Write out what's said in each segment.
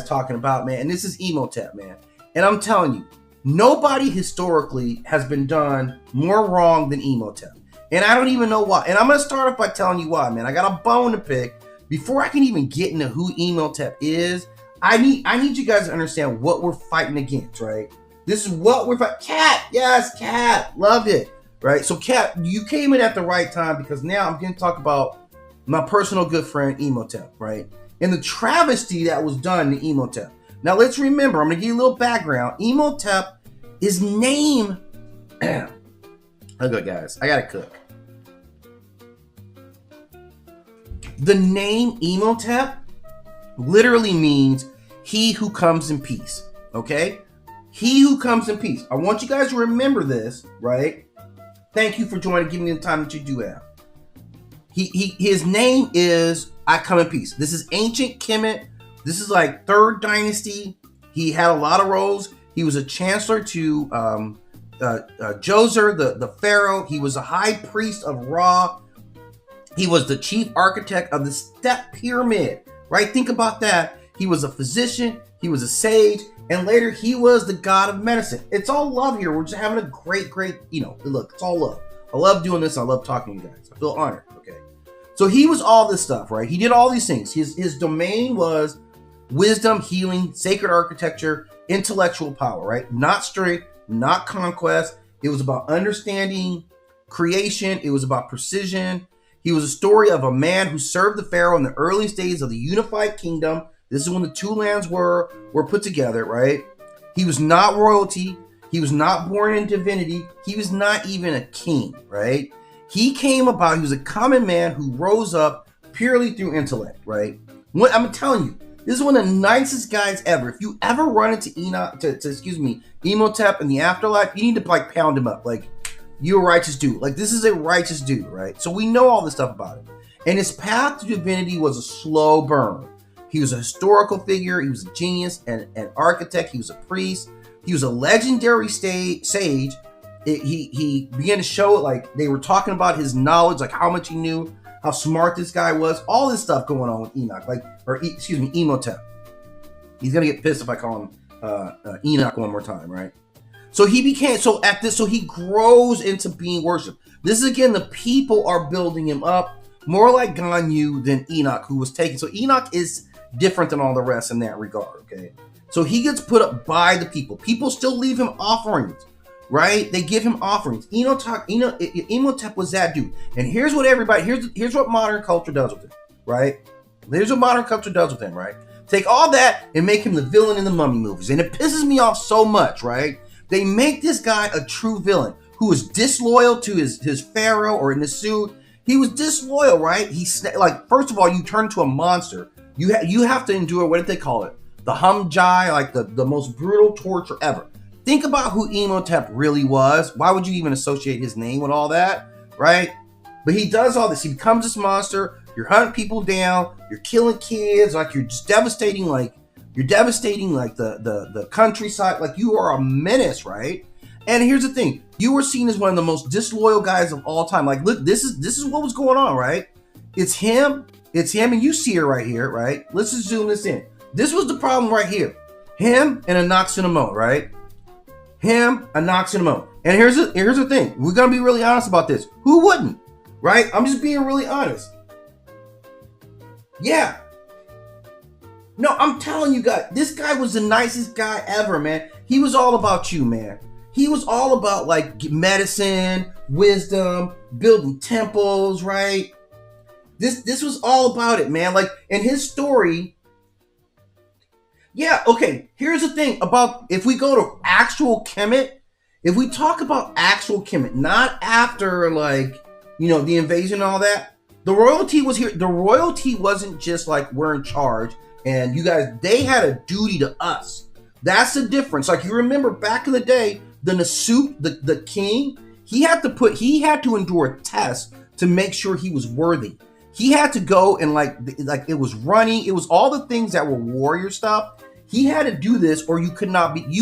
talking about, man, and this is Imhotep, man. And I'm telling you, nobody historically has been done more wrong than Imhotep. And I don't even know why. And I'm going to start off by telling you why, man. I got a bone to pick. Before I can even get into who Imhotep is, I need you guys to understand what we're fighting against, right? This is what we're fighting. Cat, yes, Cat, love it, right? So, Cat, you came in at the right time because now I'm going to talk about my personal good friend Imhotep, right? And the travesty that was done to Imhotep. Now, let's remember, I'm going to give you a little background. Imhotep, his name... Okay, guys, I got to cook. The name Imhotep literally means he who comes in peace, okay? He who comes in peace. I want you guys to remember this, right? Thank you for joining, giving me the time that you do have. His name is I come in peace. This is ancient Kemet. This is like 3rd dynasty. He had a lot of roles. He was a chancellor to Djoser, the pharaoh. He was a high priest of Ra. He was the chief architect of the Step Pyramid, right? Think about that. He was a physician. He was a sage. And later, he was the god of medicine. It's all love here. We're just having a great, look, it's all love. I love doing this. I love talking to you guys. I feel honored, okay? So he was all this stuff, right? He did all these things. His domain was wisdom, healing, sacred architecture, intellectual power, right? Not strength, not conquest. It was about understanding creation. It was about precision. He was a story of a man who served the pharaoh in the earliest days of the unified kingdom. This is when the two lands were put together, right? He was not royalty. He was not born in divinity. He was not even a king, right? He came about, he was a common man who rose up purely through intellect, right? I'm telling you, this is one of the nicest guys ever. If you ever run into Imhotep in the afterlife, you need to like pound him up. Like, you're a righteous dude. Like, this is a righteous dude, right? So we know all this stuff about him. And his path to divinity was a slow burn. He was a historical figure. He was a genius and an architect. He was a priest. He was a legendary sage. He began to show it, like they were talking about his knowledge, like how much he knew, how smart this guy was, all this stuff going on with Enoch, Imhotep. He's gonna get pissed if I call him Enoch one more time, right? So he grows into being worshipped. This is again, the people are building him up more like Ganyu than Enoch, who was taken. So Enoch is different than all the rest in that regard, okay? So he gets put up by the people. People still leave him offerings, right? They give him offerings. Imhotep was that dude. And here's what modern culture does with him, right? Here's what modern culture does with him, right? Take all that and make him the villain in the Mummy movies. And it pisses me off so much, right? They make this guy a true villain who is disloyal to his pharaoh, or in his suit. He was disloyal, right? He's like, first of all, you turn into a monster. You have to endure, what did they call it? The Humjai, like the most brutal torture ever. Think about who Imhotep really was. Why would you even associate his name with all that, right? But he does all this. He becomes this monster. You're hunting people down. You're killing kids. Like, you're just devastating. Like, you're devastating like the countryside. Like, you are a menace, right? And here's the thing. You were seen as one of the most disloyal guys of all time. Like, look, this is what was going on, right? It's him, and you see her right here, right? Let's just zoom this in. This was the problem right here. Him and Enoch, right? Him, Enoch. And here's the thing. We're gonna be really honest about this. Who wouldn't? Right? I'm just being really honest. Yeah. No, I'm telling you guys, this guy was the nicest guy ever, man. He was all about you, man. He was all about like medicine, wisdom, building temples, right? This was all about it, man. Like, in his story. Yeah, okay. Here's the thing about, if we go to actual Kemet, if we talk about actual Kemet, not after like, the invasion and all that, the royalty was here. The royalty wasn't just like, we're in charge and you guys, they had a duty to us. That's the difference. Like, you remember back in the day, the Nasut, the king, he had to endure a test to make sure he was worthy. He had to go and like it was running. It was all the things that were warrior stuff. He had to do this, or you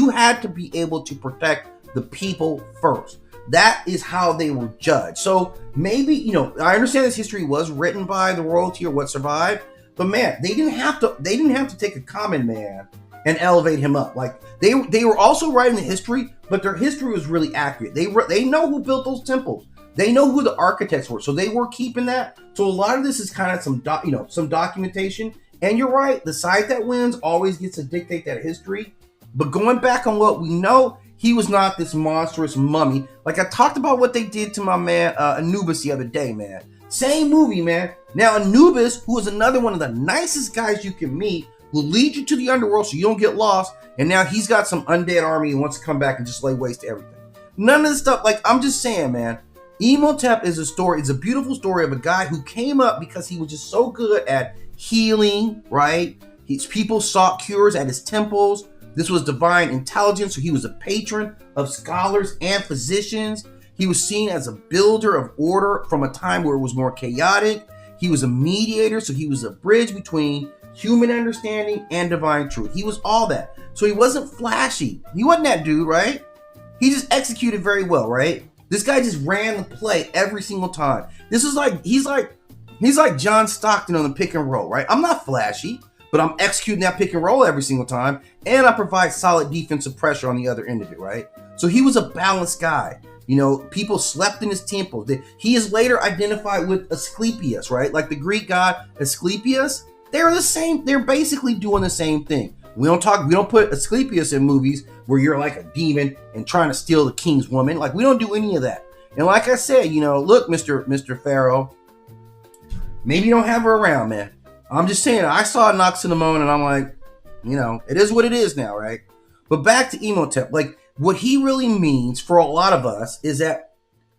had to be able to protect the people first. That is how they were judged. So maybe, I understand this history was written by the royalty or what survived, But man, they didn't have to take a common man and elevate him up. Like they were also writing the history, but their history was really accurate. They know who built those temples. They know who the architects were, so they were keeping that. So a lot of this is kind of some documentation. And you're right, the side that wins always gets to dictate that history. But going back on what we know, he was not this monstrous mummy. Like I talked about what they did to my man Anubis the other day, man. Same movie, man. Now Anubis, who is another one of the nicest guys you can meet, will lead you to the underworld so you don't get lost. And now he's got some undead army and wants to come back and just lay waste to everything. None of this stuff, like I'm just saying, man. Imhotep is a story. It's a beautiful story of a guy who came up because he was just so good at healing, right? His people sought cures at his temples. This was divine intelligence, so he was a patron of scholars and physicians. He was seen as a builder of order from a time where it was more chaotic. He was a mediator, so he was a bridge between human understanding and divine truth. He was all that. So he wasn't flashy. He wasn't that dude, right? He just executed very well, right? This guy just ran the play every single time. This is like, he's like John Stockton on the pick and roll, right? I'm not flashy, but I'm executing that pick and roll every single time. And I provide solid defensive pressure on the other end of it, right? So he was a balanced guy. You know, people slept in his temple. He is later identified with Asclepius, right? Like the Greek god Asclepius. They're the same. They're basically doing the same thing. We don't put Asclepius in movies where you're like a demon and trying to steal the king's woman. Like we don't do any of that. And like I said, you know, look, Mr. Pharaoh, maybe you don't have her around, man. I'm just saying, I saw Noxinamon and I'm like, you know, it is what it is now, right? But back to Imhotep, like what he really means for a lot of us is that,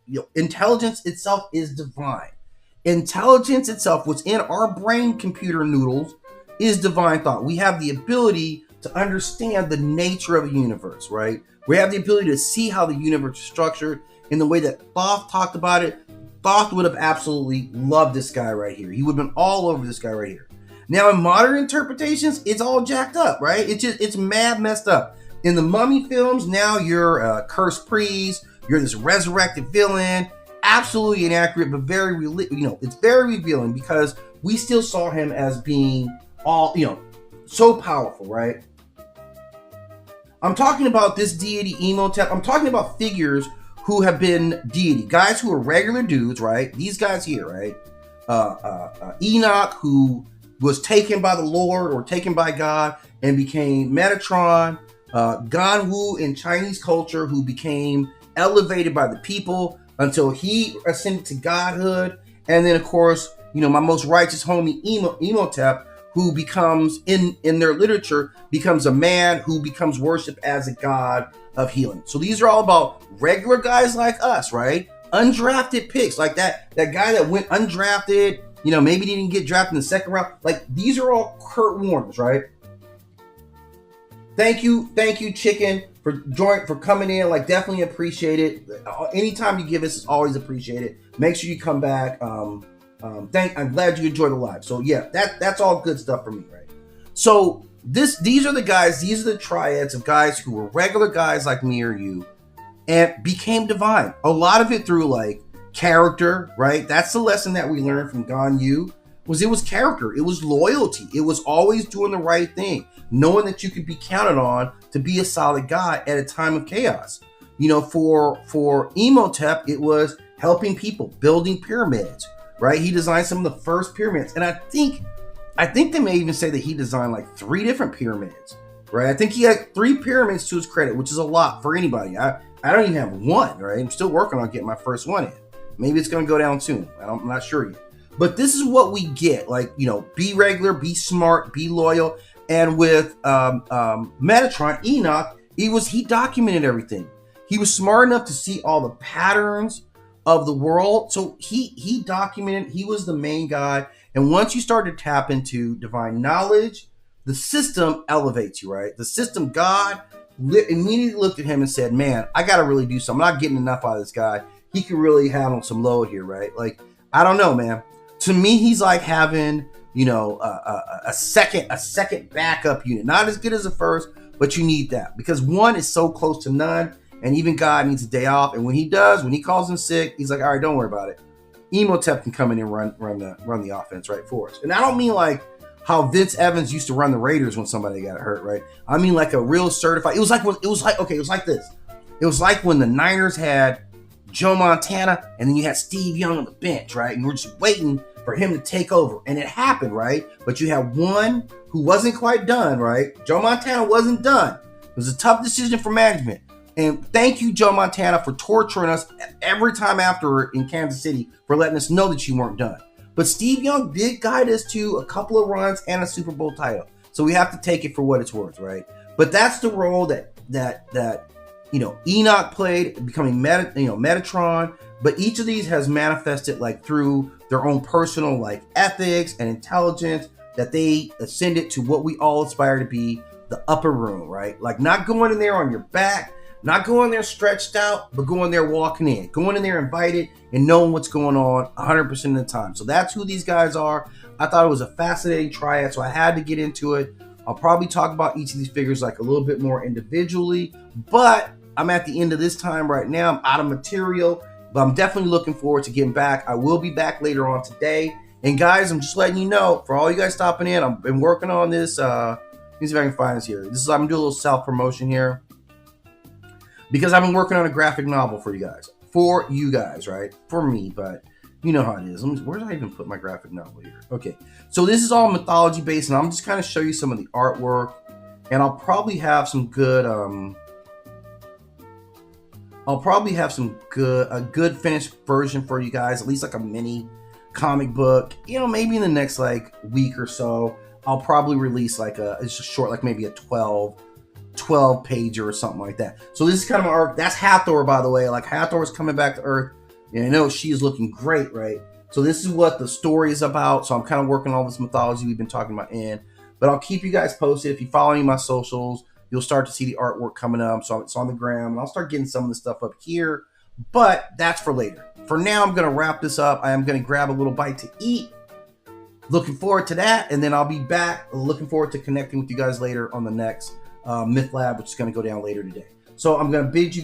you know, intelligence itself is divine. Intelligence itself, what's in our brain computer noodles, is divine thought. We have the ability to understand the nature of the universe, right? We have the ability to see how the universe is structured in the way that Thoth talked about it. Thoth would have absolutely loved this guy right here. He would have been all over this guy right here. Now, in modern interpretations, it's all jacked up, right? It's mad messed up. In the Mummy films, now you're a cursed priest. You're this resurrected villain. Absolutely inaccurate, but it's very revealing because we still saw him as being all, you know, so powerful, right? I'm talking about this deity Imhotep. I'm talking about figures who have been deity, guys who are regular dudes, right? These guys here, right? Enoch, who was taken by the Lord or taken by God and became Metatron. Ganwu in Chinese culture, who became elevated by the people until he ascended to godhood. And then, of course, you know, my most righteous homie Imhotep, who becomes, in their literature, becomes a man who becomes worshipped as a god of healing. So these are all about regular guys like us, right? Undrafted picks, like that guy that went undrafted, you know, maybe didn't get drafted in the second round. Like, these are all Kurt Warners, right? Thank you, Chicken, for coming in. Like, definitely appreciate it. Anytime you give us is always appreciated. Make sure you come back. I'm glad you enjoyed the live. So yeah, that's all good stuff for me, right? So these are the guys, these are the triads of guys who were regular guys like me or you and became divine. A lot of it through like character, right? That's the lesson that we learned from Ganyu. It was character, it was loyalty, it was always doing the right thing, knowing that you could be counted on to be a solid guy at a time of chaos. You know, for Imhotep, it was helping people, building pyramids, right? He designed some of the first pyramids, and I think they may even say that he designed like 3 different pyramids, right? I think he had 3 pyramids to his credit, which is a lot for anybody. I don't even have one, right? I'm still working on getting my first one in. Maybe it's going to go down soon. I'm not sure yet. But this is what we get. Like, you know, be regular, be smart, be loyal. And with Metatron, Enoch, he documented everything. He was smart enough to see all the patterns of the world. So he documented, he was the main guy. And once you start to tap into divine knowledge, the system elevates you, right? The system, God immediately looked at him and said, man, I got to really do something. I'm not getting enough out of this guy. He can really handle some load here, right? Like, I don't know, man. To me, he's like having, you know, a second backup unit. Not as good as the first, but you need that because one is so close to none, and even God needs a day off. And when he does, when he calls in sick, he's like, all right, don't worry about it. Imhotep can come in and run the offense right for us. And I don't mean like how Vince Evans used to run the Raiders when somebody got hurt, right? I mean, like a real certified. It was like this. It was like when the Niners had Joe Montana, and then you had Steve Young on the bench, right? And we're just waiting for him to take over, and it happened, right? But you had one who wasn't quite done, right? Joe Montana wasn't done. It was a tough decision for management. And thank you, Joe Montana, for torturing us every time after in Kansas City for letting us know that you weren't done. But Steve Young did guide us to a couple of runs and a Super Bowl title. So we have to take it for what it's worth, right? But that's the role that Enoch played, becoming Metatron. But each of these has manifested like through their own personal like ethics and intelligence that they ascended to what we all aspire to be, the upper room, right? Like not going in there on your back, not going there stretched out, but going there walking in, going in there invited and knowing what's going on 100% of the time. So that's who these guys are. I thought it was a fascinating triad, so I had to get into it. I'll probably talk about each of these figures like a little bit more individually, but I'm at the end of this time right now. I'm out of material, but I'm definitely looking forward to getting back. I will be back later on today. And guys, I'm just letting you know, for all you guys stopping in, I've been working on this. Let me see if I can find this here. I'm doing a little self-promotion here, because I've been working on a graphic novel for you guys, right? For me, but you know how it is. Where did I even put my graphic novel here? Okay, so this is all mythology based, and I'm just kind of show you some of the artwork, and I'll probably have some good, a good finished version for you guys, at least like a mini comic book. Maybe in the next like week or so, I'll probably release like it's just short, like maybe a 12 pager or something like that. So this is kind of my art. That's Hathor, by the way. Like Hathor is coming back to Earth, and I know she is looking great, right? So this is what the story is about. So I'm kind of working all this mythology we've been talking about but I'll keep you guys posted. If you follow any of my socials, you'll start to see the artwork coming up. So it's on the gram, and I'll start getting some of the stuff up here, but that's for later. For now, I'm going to wrap this up. I am going to grab a little bite to eat. Looking forward to that, and then I'll be back. Looking forward to connecting with you guys later on the next MythLab, which is going to go down later today. So I'm going to bid you